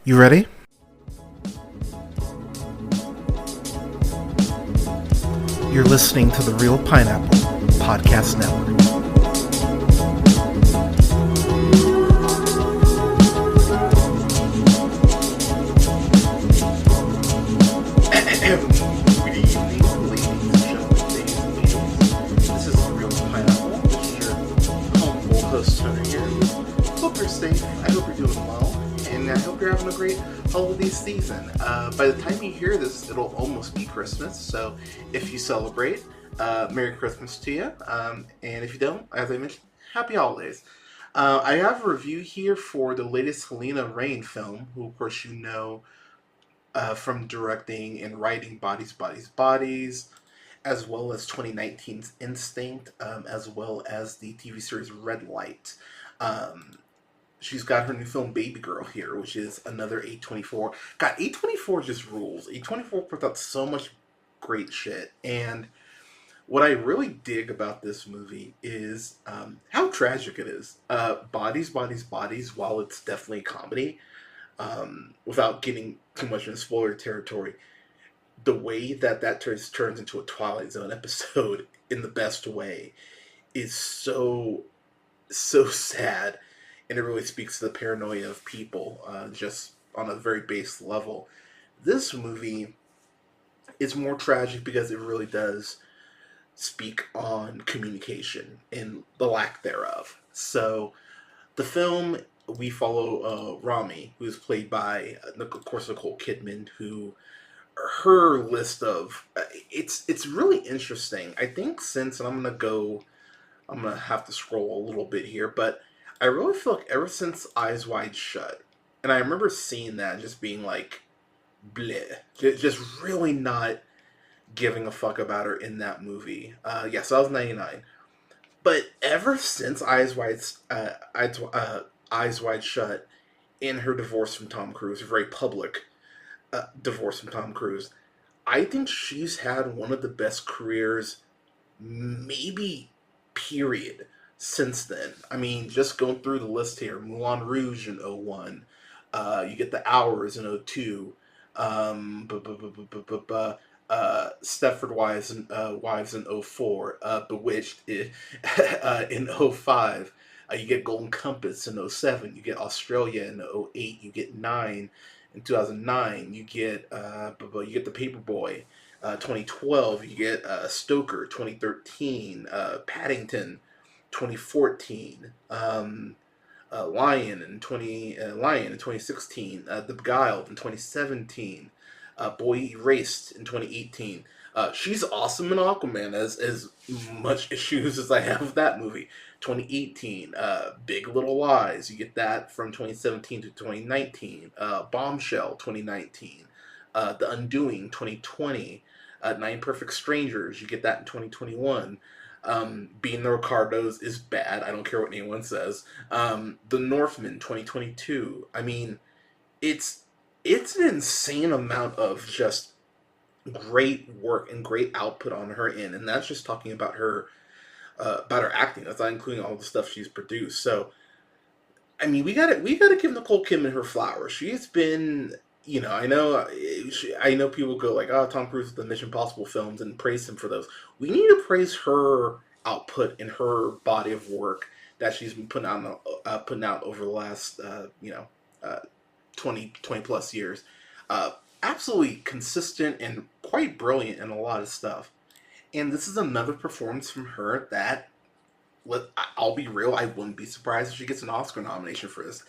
You ready? You're listening to the Real Pineapple Podcast Network. Good evening, ladies and gentlemen, ladies and ladies. This is the Real Pineapple. This is your humble host, Hunter here. Hope you're safe. I hope you're doing well. And I hope you're having a great holiday season. By the time you hear this, it'll almost be Christmas. So if you celebrate, Merry Christmas to you. And if you don't, as I mentioned, Happy Holidays. I have a review here for the latest Helena Rain film, who of course you know from directing and writing Bodies, Bodies, Bodies, as well as 2019's Instinct, as well as the TV series Red Light. Um, she's got her new film Babygirl here, which is another A24. God, A24 just rules. A24 puts out so much great shit. And what I really dig about this movie is how tragic it is. Bodies, Bodies, Bodies, while it's definitely a comedy, without getting too much in spoiler territory, the way that turns into a Twilight Zone episode in the best way is so sad, and it really speaks to the paranoia of people, just on a very base level. This movie is more tragic because it really does speak on communication and the lack thereof. So the film, we follow Rami, who's played by, of course, Nicole Kidman, who her list of it's really interesting. I think since, and I'm gonna have to scroll a little bit here, but I really feel like ever since Eyes Wide Shut, and I remember seeing that and just being like, bleh, just really not giving a fuck about her in that movie. Yes, I was 99. But ever since Eyes Wide Shut, in her divorce from Tom Cruise, a very public divorce from Tom Cruise, I think she's had one of the best careers, maybe, period, since then. I mean, just going through the list here, Moulin Rouge in '01, you get The Hours in '02, Stepford Wives in '04, Bewitched in '05. You get Golden Compass in '07. You get Australia in '08. You get Nine in 2009. You get The Paperboy. 2012, you get Stoker. 2013, Paddington. 2014, Lion in 2016, The Beguiled in 2017, Boy Erased in 2018. She's awesome in Aquaman, as much issues as I have with that movie. 2018, Big Little Lies, you get that from 2017 to 2019. Bombshell 2019, The Undoing 2020, Nine Perfect Strangers, you get that in 2021. Being the Ricardos is bad. I don't care what anyone says. The Northman 2022. I mean, it's an insane amount of just great work and great output on her end, and that's just talking about her acting. That's not including all the stuff she's produced. So, I mean, we gotta give Nicole Kidman her flowers. She's been, I know people go like, oh, Tom Cruise with the Mission Impossible films, and praise him for those. We need to praise her output and her body of work that she's been putting out over the last, 20 plus years. Absolutely consistent and quite brilliant in a lot of stuff. And this is another performance from her that, I'll be real, I wouldn't be surprised if she gets an Oscar nomination for this.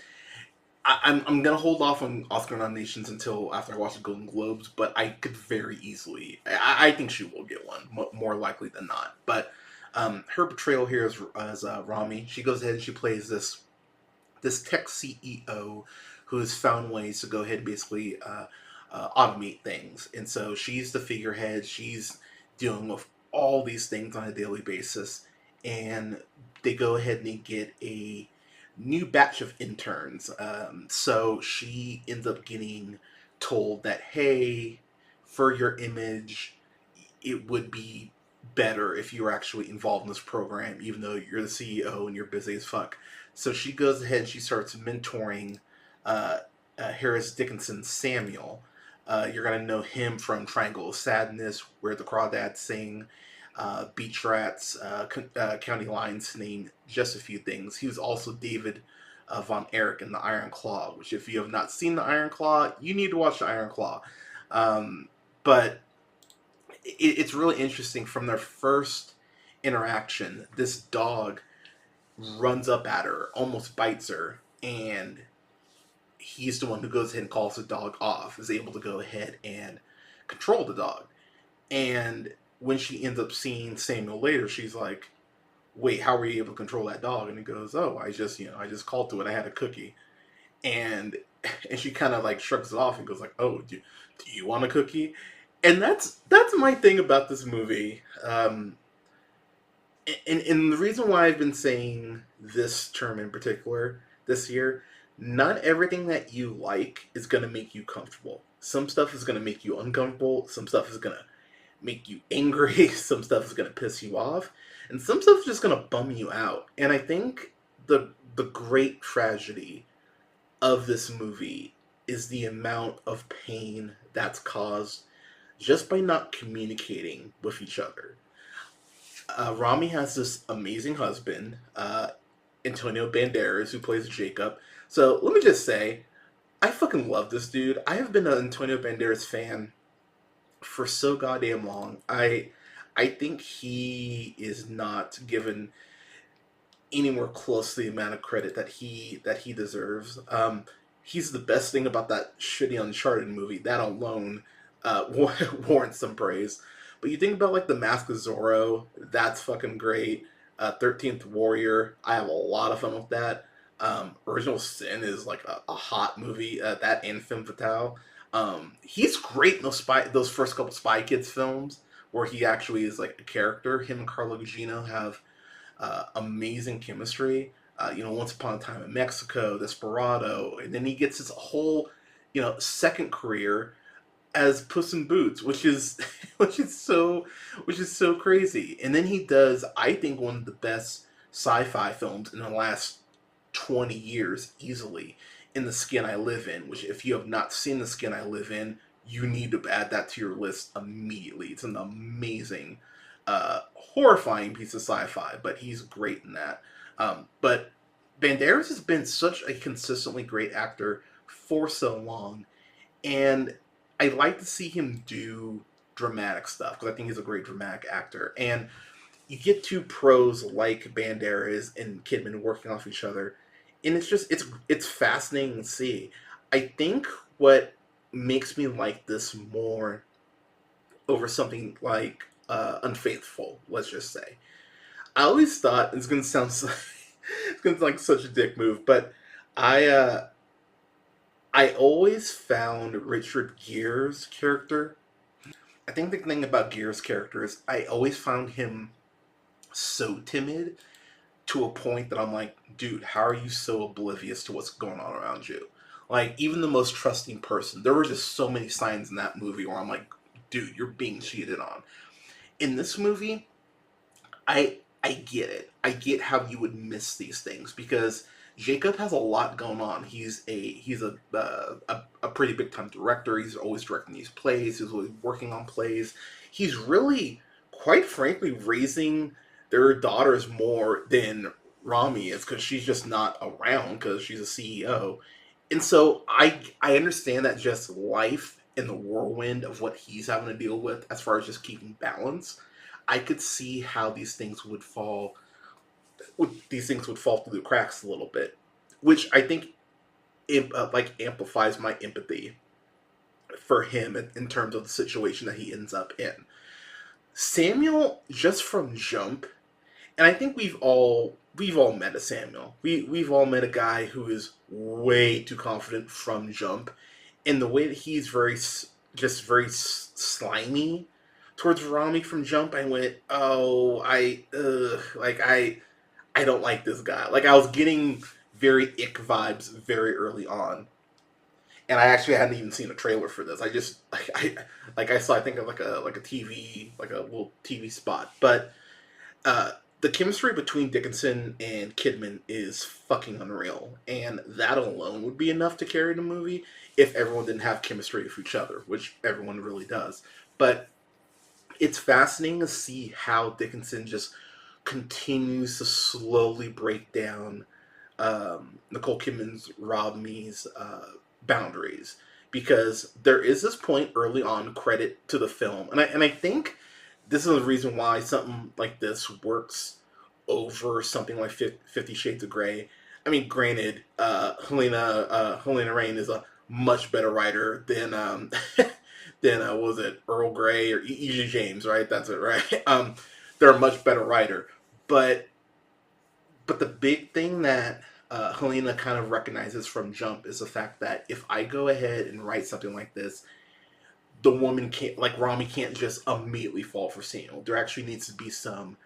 I'm gonna hold off on Oscar nominations until after I watch the Golden Globes, but I could very easily. I think she will get one, more likely than not. But her portrayal here as Rami, she goes ahead and she plays this tech CEO who has found ways to go ahead and basically automate things, and so she's the figurehead. She's dealing with all these things on a daily basis, and they go ahead and they get a new batch of interns. So she ends up getting told that, hey, for your image, it would be better if you were actually involved in this program, even though you're the CEO and you're busy as fuck. So she goes ahead and she starts mentoring Harris Dickinson's Samuel. You're gonna know him from Triangle of Sadness, Where the Crawdads Sing, Beach Rats, County Lines, to name just a few things. He was also David Von Erich in The Iron Claw, which if you have not seen The Iron Claw, you need to watch The Iron Claw. But it's really interesting. From their first interaction, this dog runs up at her, almost bites her, and he's the one who goes ahead and calls the dog off, is able to go ahead and control the dog. And when she ends up seeing Samuel later, she's like, wait, how were you able to control that dog? And he goes, oh, I just called to it. I had a cookie. And she kind of like shrugs it off and goes like, oh, do you want a cookie? And that's my thing about this movie. And the reason why I've been saying this term in particular this year, not everything that you like is going to make you comfortable. Some stuff is going to make you uncomfortable. Some stuff is going to make you angry. Some stuff is going to piss you off. And some stuff is just going to bum you out. And I think the great tragedy of this movie is the amount of pain that's caused just by not communicating with each other. Rami has this amazing husband, Antonio Banderas, who plays Jacob. So let me just say, I fucking love this dude. I have been an Antonio Banderas fan for so goddamn long. I think he is not given anywhere close to the amount of credit that he deserves. He's the best thing about that shitty Uncharted movie. That alone warrants some praise. But you think about like The Mask of Zorro, that's fucking great. 13th Warrior, I have a lot of fun with that. Original Sin is like a hot movie. That and Femme Fatale. He's great in those first couple Spy Kids films where he actually is like a character. Him and Carla Gugino have amazing chemistry. Once Upon a Time in Mexico, Desperado, and then he gets his whole, second career as Puss in Boots, which is so crazy. And then he does, I think, one of the best sci-fi films in the last 20 years, easily, in The Skin I Live In, which if you have not seen The Skin I Live In, you need to add that to your list immediately. It's an amazing, horrifying piece of sci-fi, but he's great in that. But Banderas has been such a consistently great actor for so long, and I like to see him do dramatic stuff, because I think he's a great dramatic actor. And you get two pros like Banderas and Kidman working off each other, and it's fascinating to see. I think what makes me like this more over something like Unfaithful, let's just say. I always thought, it's going to sound it's going to like such a dick move, but I always found Richard Gere's character. I think the thing about Gere's character is I always found him so timid to a point that I'm like, dude, how are you so oblivious to what's going on around you? Like, even the most trusting person, there were just so many signs in that movie where I'm like, dude, you're being cheated on. In this movie, I get it. I get how you would miss these things, because Jacob has a lot going on. He's a pretty big time director. He's always directing these plays. He's always working on plays. He's really, quite frankly, raising their daughters more than Rami is, because she's just not around because she's a CEO. And so I understand that just life in the whirlwind of what he's having to deal with as far as just keeping balance. I could see how these things would fall through the cracks a little bit, which I think amplifies my empathy for him in terms of the situation that he ends up in. Samuel, just from Jump, and I think we've all met a Samuel. We've all met a guy who is way too confident from Jump, in the way that he's very slimy towards Rami from Jump. I went, oh, I don't like this guy. Like, I was getting very ick vibes very early on, and I actually hadn't even seen a trailer for this. I saw, I think, of like a TV, like a little TV spot. But the chemistry between Dickinson and Kidman is fucking unreal, and that alone would be enough to carry the movie if everyone didn't have chemistry with each other, which everyone really does. But it's fascinating to see how Dickinson just continues to slowly break down Nicole Kidman's Rob Me's boundaries, because there is this point early on, credit to the film, and I think this is the reason why something like this works over something like 50 Shades of Grey. I mean, granted, Helena Rain is a much better writer than than what was it, Earl Grey or E.G. James, right? That's it, right? They're a much better writer, but the big thing that Helena kind of recognizes from Jump is the fact that if I go ahead and write something like this, the woman can't, like Rami can't just immediately fall for Samuel. There actually needs to be some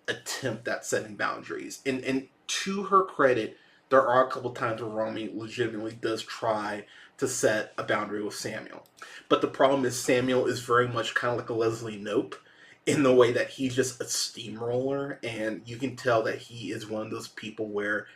attempt at setting boundaries. And to her credit, there are a couple times where Rami legitimately does try to set a boundary with Samuel. But the problem is Samuel is very much kind of like a Leslie Knope, in the way that he's just a steamroller, and you can tell that he is one of those people where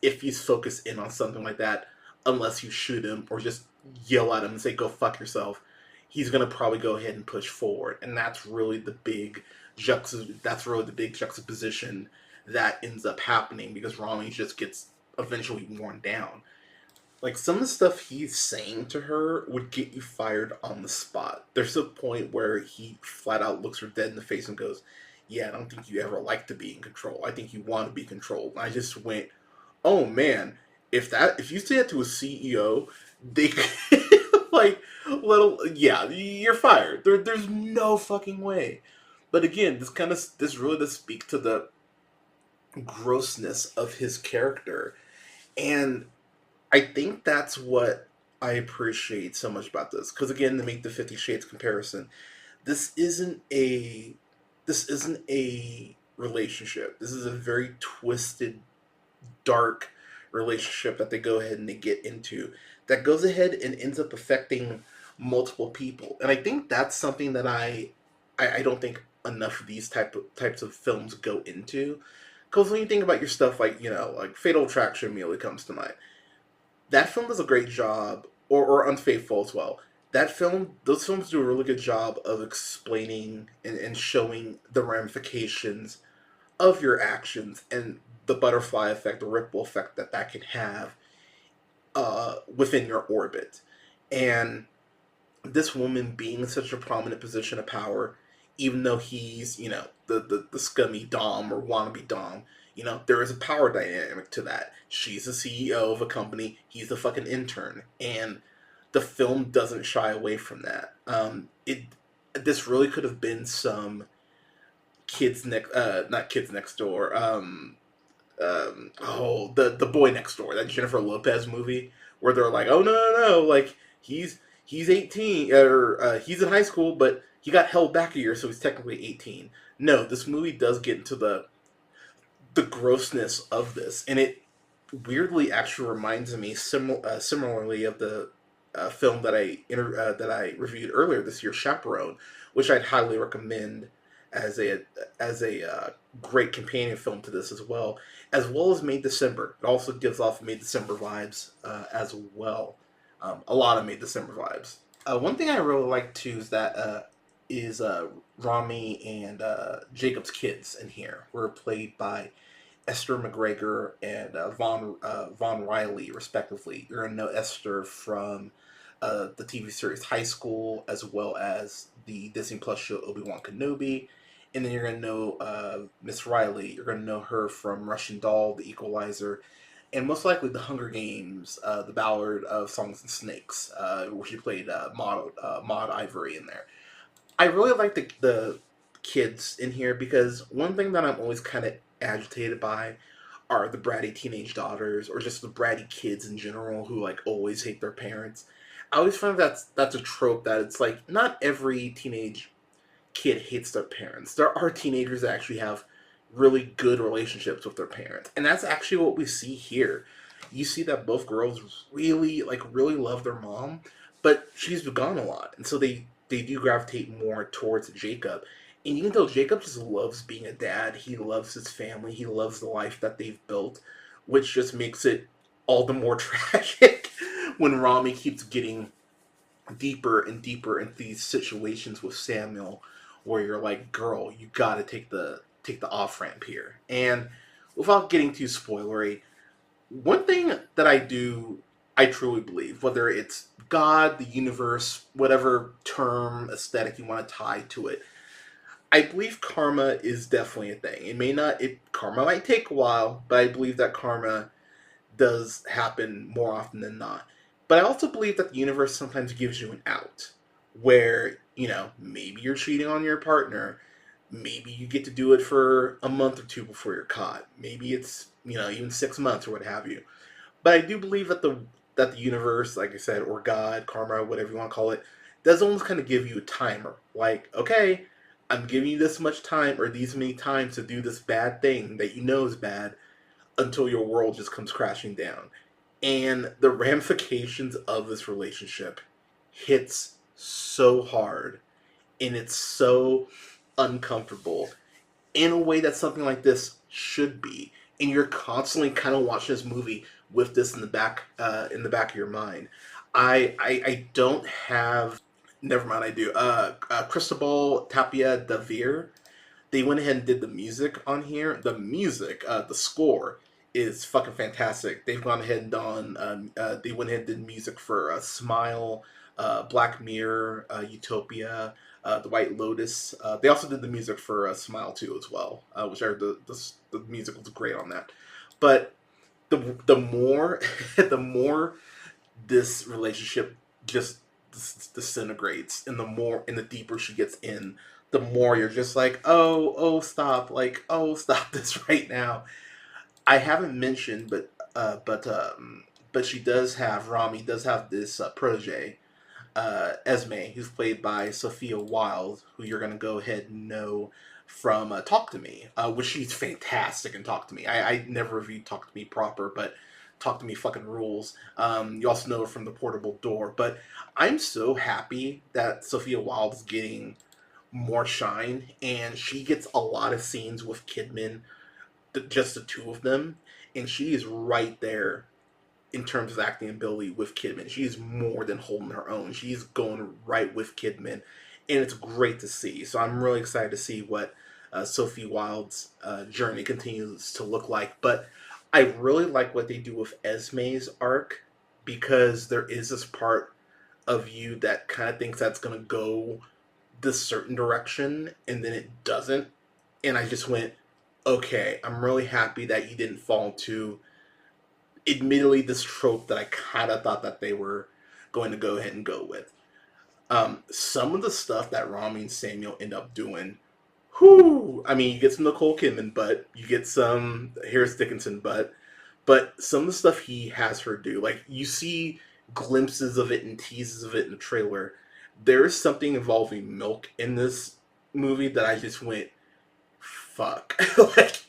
if he's focused in on something like that, unless you shoot him or just yell at him and say, go fuck yourself, he's going to probably go ahead and push forward. And that's really the big juxtaposition that ends up happening, because Rami just gets eventually worn down. Like, some of the stuff he's saying to her would get you fired on the spot. There's a point where he flat out looks her dead in the face and goes, yeah, I don't think you ever like to be in control. I think you want to be controlled. And I just went, oh man, if you say that to a CEO, they like, you're fired. There's no fucking way. But again, this really does speak to the grossness of his character. And I think that's what I appreciate so much about this. Because again, to make the 50 Shades comparison, this isn't a relationship. This is a very twisted, dark relationship that they go ahead and they get into, that goes ahead and ends up affecting multiple people. And I think that's something that I don't think enough of these types of films go into. Because when you think about your stuff like, like Fatal Attraction immediately comes to mind. That film does a great job, or Unfaithful as well. Those films do a really good job of explaining and showing the ramifications of your actions and the butterfly effect, the ripple effect that can have within your orbit. And this woman being in such a prominent position of power, even though he's, the scummy Dom or wannabe Dom, there is a power dynamic to that. She's the CEO of a company, he's the fucking intern, and the film doesn't shy away from that. This really could have been some not Kids Next Door, the Boy Next Door, that Jennifer Lopez movie, where they're like, oh no, like he's 18, or he's in high school, but he got held back a year, so he's technically 18. No, this movie does get into the grossness of this, and it weirdly actually reminds me similarly of the film that I reviewed earlier this year, Chaperone, which I'd highly recommend as a great companion film to this, as well as May December. It also gives off May December vibes as well. A lot of May December vibes. One thing I really like too is Rami and Jacob's kids in here were played by Esther McGregor and Von Riley, respectively. You're going to know Esther from the TV series High School, as well as the Disney Plus show Obi-Wan Kenobi. And then you're going to know Miss Riley. You're going to know her from Russian Doll, The Equalizer, and most likely The Hunger Games, The Ballad of Songs and Snakes, where she played Maud Ivory in there. I really like the kids in here, because one thing that I'm always kind of agitated by are the bratty teenage daughters, or just the bratty kids in general, who like always hate their parents. I always find that's a trope, that it's like not every teenage kid hates their parents. There are teenagers that actually have really good relationships with their parents, and that's actually what we see here. You see that both girls really love their mom, but she's gone a lot, and so they do gravitate more towards Jacob. And you can tell Jacob just loves being a dad. He loves his family. He loves the life that they've built, which just makes it all the more tragic when Rami keeps getting deeper and deeper into these situations with Samuel, where you're like, "Girl, you got to take the off ramp here." And without getting too spoilery, one thing that I truly believe, whether it's God, the universe, whatever term, aesthetic you want to tie to it, I believe karma is definitely a thing. It may not, karma might take a while, but I believe that karma does happen more often than not. But I also believe that the universe sometimes gives you an out where, maybe you're cheating on your partner. Maybe you get to do it for a month or two before you're caught. Maybe it's, even 6 months or what have you. But I do believe that the universe, like I said, or God, karma, whatever you want to call it, does almost kind of give you a timer. Like, okay, I'm giving you this much time or these many times to do this bad thing that you know is bad until your world just comes crashing down. And the ramifications of this relationship hits so hard and it's so uncomfortable in a way that something like this should be. And you're constantly kind of watching this movie with this in the back of your mind. I don't have. Never mind, I do. Cristobal Tapia Davir, they went ahead and did the music on here. The music, the score is fucking fantastic. They've gone ahead and done. They went ahead and did music for Smile, Black Mirror, Utopia, The White Lotus. They also did the music for Smile too as well, which I heard the music was great on that. But the more the more this relationship just disintegrates, and the deeper she gets in, the more you're just like, oh, stop, like, oh, stop this right now. I haven't mentioned, but she does have Rami does have this protege, Esme, who's played by Sophia Wilde, who you're gonna go ahead and know from Talk to Me, which she's fantastic in Talk to Me. I never reviewed Talk to Me proper, but Talk to Me fucking rules. You also know her from The Portable Door, but I'm so happy that Sophia Wilde is getting more shine, and she gets a lot of scenes with Kidman, just the two of them, and she is right there in terms of acting ability with Kidman. She's more than holding her own. She's going right with Kidman, and it's great to see. So I'm really excited to see what Sophie Wilde's journey continues to look like. But I really like what they do with Esme's arc, because there is this part of you that kind of thinks that's going to go this certain direction, and then it doesn't. And I just went, okay, I'm really happy that you didn't fall into, admittedly, this trope that I kind of thought that they were going to go ahead and go with. Some of the stuff that Rami and Samuel end up doing, whoo! I mean, you get some Nicole Kidman, but you get some Harris Dickinson, but some of the stuff he has her do, like you see glimpses of it and teases of it in the trailer. There is something involving milk in this movie that I just went, fuck. Like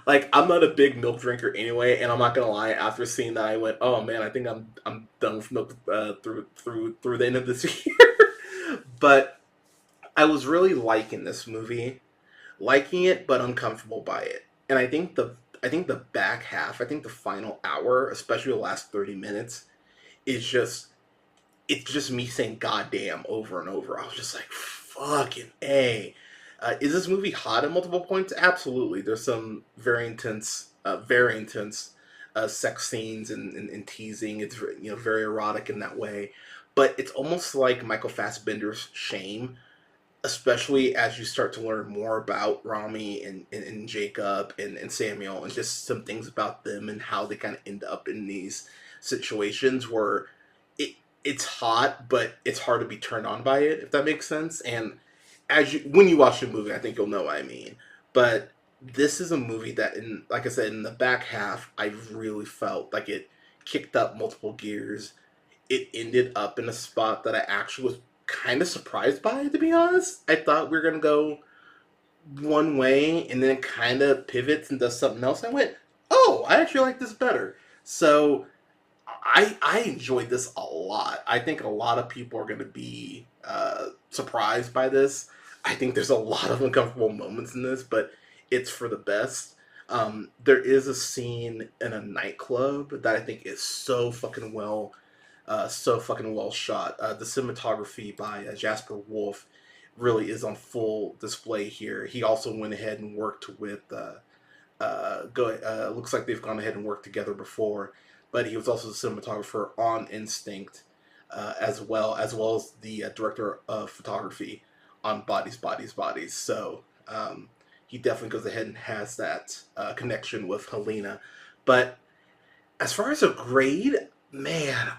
like, I'm not a big milk drinker anyway, and I'm not gonna lie, after seeing that I went, oh man, I think I'm done with milk through the end of this year. But I was really liking this movie. Liking it but uncomfortable by it. And I think the back half, I think the final hour, especially the last 30 minutes, is just, it's just me saying goddamn over and over. I was just like, fucking A. Is this movie hot at multiple points? Absolutely. There's some very intense sex scenes and teasing. It's very erotic in that way. But it's almost like Michael Fassbender's Shame, especially as you start to learn more about Rami and Jacob and Samuel, and just some things about them and how they kind of end up in these situations where it's hot, but it's hard to be turned on by it, if that makes sense. And when you watch the movie, I think you'll know what I mean. But this is a movie that, like I said, in the back half, I really felt like it kicked up multiple gears. It ended up in a spot that I actually was kind of surprised by, to be honest. I thought we were gonna go one way, and then it kind of pivots and does something else. I went, oh, I actually like this better. So I enjoyed this a lot. I think a lot of people are going to be surprised by this. I think there's a lot of uncomfortable moments in this, but it's for the best. There is a scene in a nightclub that I think is so fucking well shot. The cinematography by Jasper Wolf really is on full display here. He also went ahead and worked with looks like they've gone ahead and worked together before, but he was also the cinematographer on Instinct, as well as the director of photography on Bodies, Bodies, Bodies. So he definitely goes ahead and has that connection with Helena. But as far as a grade, man,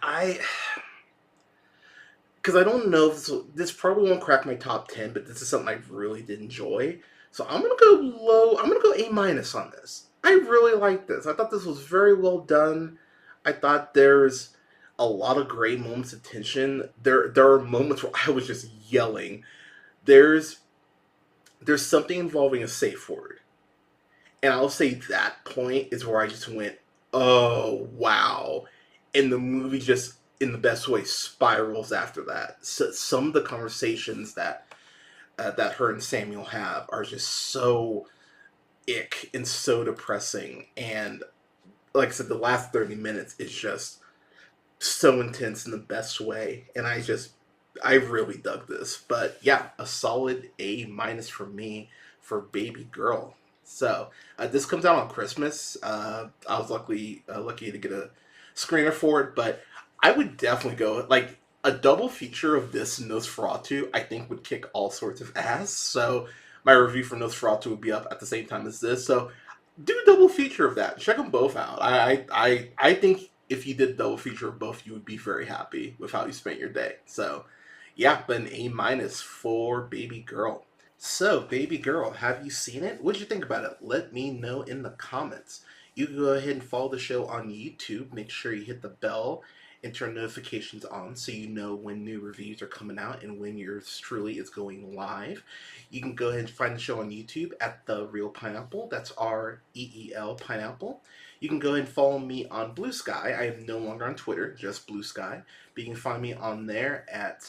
because I don't know if this probably won't crack my top 10, but this is something I really did enjoy. So I'm gonna go low. I'm gonna go A minus on this. I really like this. I thought this was very well done. I thought there's a lot of great moments of tension. There are moments where I was just yelling. There's something involving a safe word, and I'll say that point is where I just went, oh wow, and the movie just in the best way spirals after that. So some of the conversations that her and Samuel have are just so ick and so depressing. And like I said, the last 30 minutes is just so intense in the best way. And I really dug this. But yeah, a solid A minus for me for Babygirl. So this comes out on Christmas. I was lucky to get a screener for it, but I would definitely go like a double feature of this and Nosferatu. I think would kick all sorts of ass. So my review for Nosferatu would be up at the same time as this. So do a double feature of that. Check them both out. I think if you did a double feature of both, you would be very happy with how you spent your day. So yeah, but an A minus for Babygirl. So, Babygirl, have you seen it? What did you think about it? Let me know in the comments. You can go ahead and follow the show on YouTube. Make sure you hit the bell and turn notifications on so you know when new reviews are coming out and when yours truly is going live. You can go ahead and find the show on YouTube at The Real Pineapple. That's REEL Pineapple. You can go ahead and follow me on Blue Sky. I am no longer on Twitter, just Blue Sky. But you can find me on there at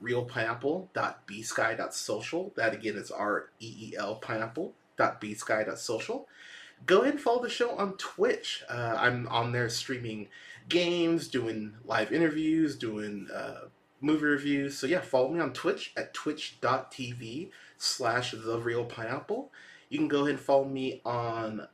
realpineapple.bsky.social. That again is REEL Pineapple.bsky.social. Go ahead and follow the show on Twitch. I'm on there streaming games, doing live interviews, doing movie reviews. So yeah, follow me on Twitch at twitch.tv/therealpineapple. You can go ahead and follow me on,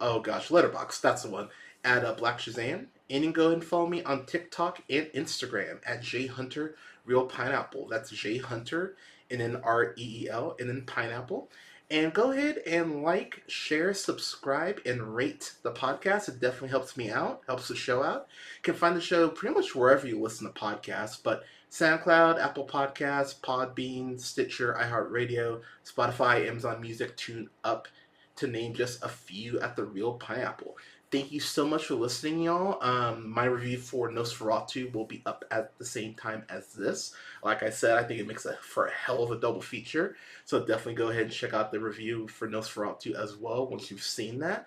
Letterboxd, that's the one, at Black Shazam. And you can go ahead and follow me on TikTok and Instagram at jhunterrealpineapple. That's jhunter and then REEL and then pineapple. And go ahead and like, share, subscribe, and rate the podcast. It definitely helps me out, helps the show out. You can find the show pretty much wherever you listen to podcasts, but SoundCloud, Apple Podcasts, Podbean, Stitcher, iHeartRadio, Spotify, Amazon Music, TuneUp, to name just a few at The Real Pineapple. Thank you so much for listening, y'all. My review for Nosferatu will be up at the same time as this. Like I said, I think it makes for a hell of a double feature. So definitely go ahead and check out the review for Nosferatu as well once you've seen that.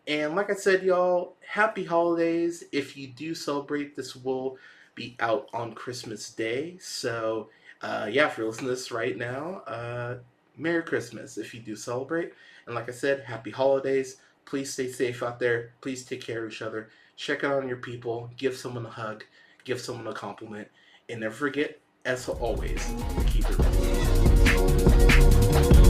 And like I said, y'all, happy holidays. If you do celebrate, this will be out on Christmas Day. So yeah, if you're listening to this right now, Merry Christmas if you do celebrate. And like I said, happy holidays. Please stay safe out there. Please take care of each other. Check out on your people. Give someone a hug. Give someone a compliment. And never forget, as always, keep it real.